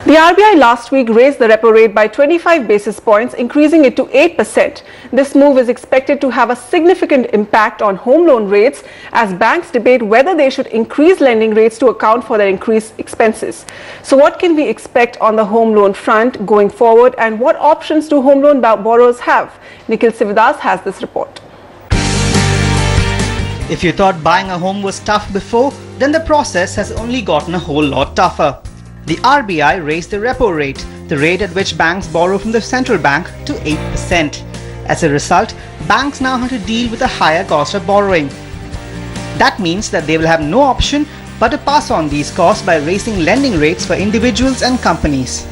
The RBI last week raised the repo rate by 25 basis points, increasing it to 8%. This move is expected to have a significant impact on home loan rates as banks debate whether they should increase lending rates to account for their increased expenses. So what can we expect on the home loan front going forward, and what options do home loan borrowers have? Nikhil Sivadas has this report. If you thought buying a home was tough before, then the process has only gotten a whole lot tougher. The RBI raised the repo rate, the rate at which banks borrow from the central bank, to 8%. As a result, banks now have to deal with a higher cost of borrowing. That means that they will have no option but to pass on these costs by raising lending rates for individuals and companies.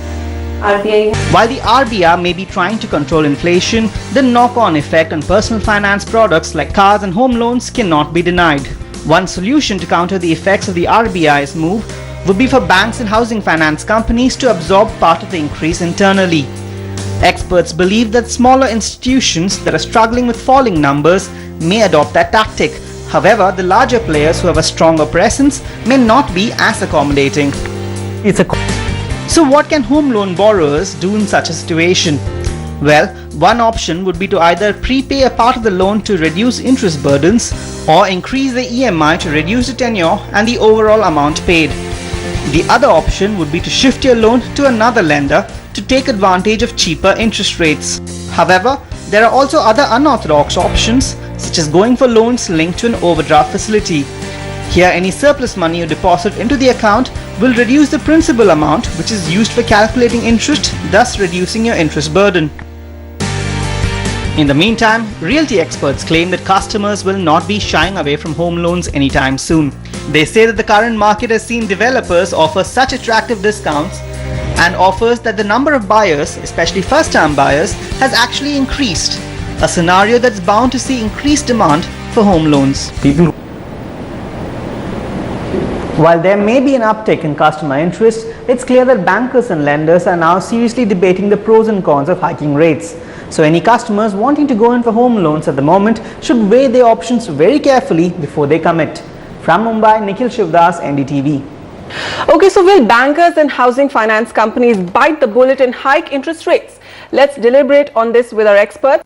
While the RBI may be trying to control inflation, the knock-on effect on personal finance products like cars and home loans cannot be denied. One solution to counter the effects of the RBI's move would be for banks and housing finance companies to absorb part of the increase internally. Experts believe that smaller institutions that are struggling with falling numbers may adopt that tactic. However, the larger players who have a stronger presence may not be as accommodating. So what can home loan borrowers do in such a situation? Well, one option would be to either prepay a part of the loan to reduce interest burdens or increase the EMI to reduce the tenure and the overall amount paid. The other option would be to shift your loan to another lender to take advantage of cheaper interest rates. However, there are also other unorthodox options, such as going for loans linked to an overdraft facility. Here, any surplus money you deposit into the account will reduce the principal amount, which is used for calculating interest, thus reducing your interest burden. In the meantime, realty experts claim that customers will not be shying away from home loans anytime soon. They say that the current market has seen developers offer such attractive discounts and offers that the number of buyers, especially first-time buyers, has actually increased, a scenario that's bound to see increased demand for home loans. While there may be an uptick in customer interest, it's clear that bankers and lenders are now seriously debating the pros and cons of hiking rates. So any customers wanting to go in for home loans at the moment should weigh their options very carefully before they commit. From Mumbai, Nikhil Sivadas, NDTV. Okay, so will bankers and housing finance companies bite the bullet and hike interest rates? Let's deliberate on this with our expert.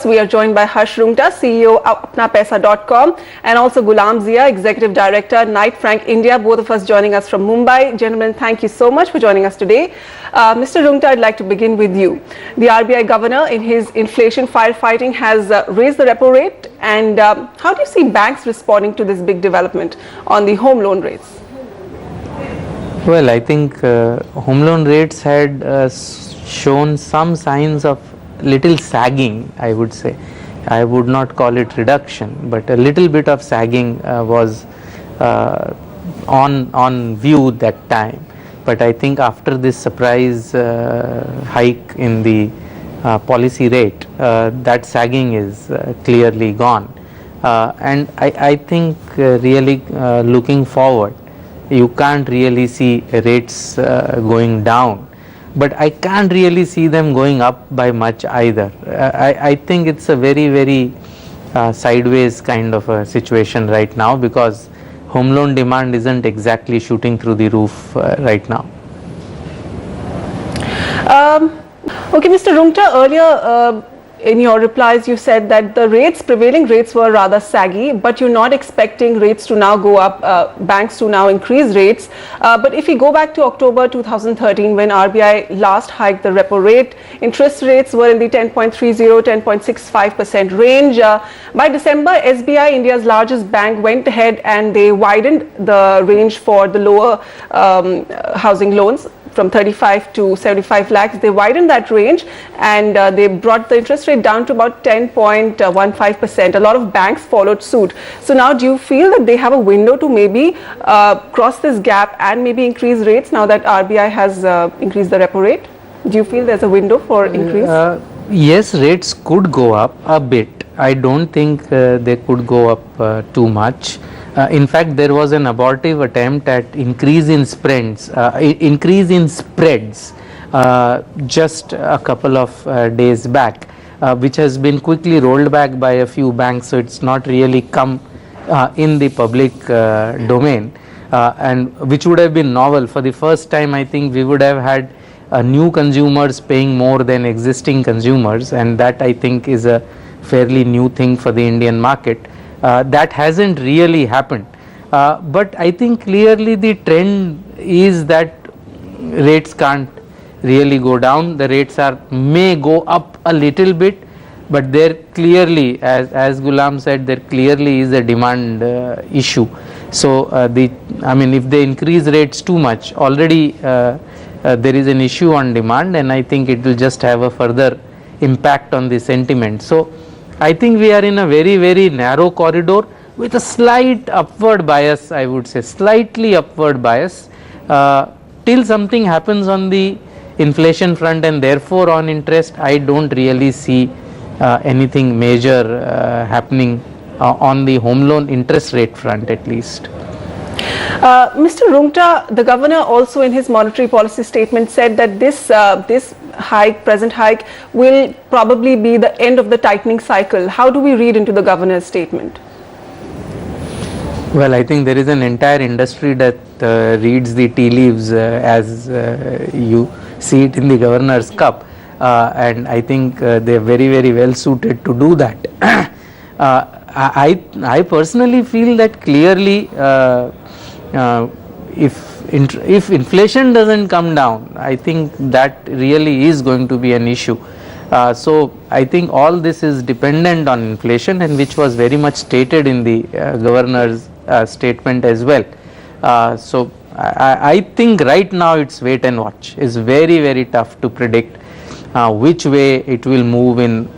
We are joined by Harsh Rungta, CEO of ApnaPaisa.com, and also Gulam Zia, Executive Director, Knight Frank India, both of us joining us from Mumbai. Gentlemen, thank you so much for joining us today. Mr. Rungta, I'd like to begin with you. The RBI governor, in his inflation firefighting, has raised the repo rate. And how do you see banks responding to this big development on the home loan rates? Well, I think home loan rates had shown some signs of little sagging, I would say. I would not call it reduction, but a little bit of sagging was on view that time. But I think after this surprise hike in the policy rate, that sagging is clearly gone. And I think really looking forward, you can't really see rates going down. But I can't really see them going up by much either. I think it's a very, very sideways kind of a situation right now, because home loan demand isn't exactly shooting through the roof right now. Okay, Mr. Rungta, earlier in your replies you said that the prevailing rates were rather saggy, but you're not expecting rates to now go up, banks to now increase rates. But if we go back to October 2013, when RBI last hiked the repo rate, interest rates were in the 10.30, 10.65% range. By December, SBI, India's largest bank, went ahead and they widened the range for the lower housing loans from 35 to 75 lakhs. They widened that range and they brought the interest rate down to about 10.15%. A lot of banks followed suit. So now do you feel that they have a window to maybe cross this gap and maybe increase rates now that RBI has increased the repo rate? Do you feel there's a window for increase? Yes, rates could go up a bit. I don't think they could go up too much. In fact, there was an abortive attempt at increase in spreads, just a couple of days back, which has been quickly rolled back by a few banks. So it's not really come in the public domain, and which would have been novel. For the first time, I think we would have had new consumers paying more than existing consumers, and that I think is a fairly new thing for the Indian market. That hasn't really happened, but I think clearly the trend is that rates can't really go down. The rates may go up a little bit, but there clearly, as Gulam said, there clearly is a demand issue. So I mean, if they increase rates too much, already there is an issue on demand, and I think it will just have a further impact on the sentiment. So I think we are in a very, very narrow corridor with a slight upward bias, I would say, slightly upward bias, till something happens on the inflation front, and therefore on interest. I don't really see anything major happening on the home loan interest rate front, at least. Mr. Rungta, the governor also in his monetary policy statement said that this present hike will probably be the end of the tightening cycle. How do we read into the governor's statement? Well, I think there is an entire industry that reads the tea leaves as you see it in the governor's cup, and I think they are very, very well suited to do that. I personally feel that clearly if inflation doesn't come down, I think that really is going to be an issue. So I think all this is dependent on inflation, and which was very much stated in the governor's statement as well. So I think right now it's wait and watch. It's very, very tough to predict which way it will move in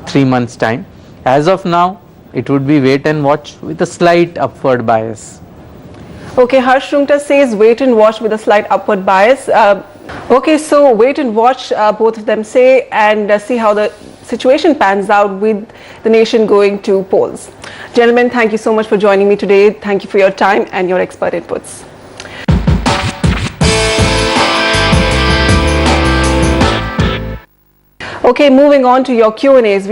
3 months' time. As of now, it would be wait and watch with a slight upward bias. Okay, Harsh Rungta says wait and watch with a slight upward bias. Okay, so wait and watch, both of them say, and see how the situation pans out with the nation going to polls. Gentlemen, thank you so much for joining me today. Thank you for your time and your expert inputs. Okay, moving on to your Q&As.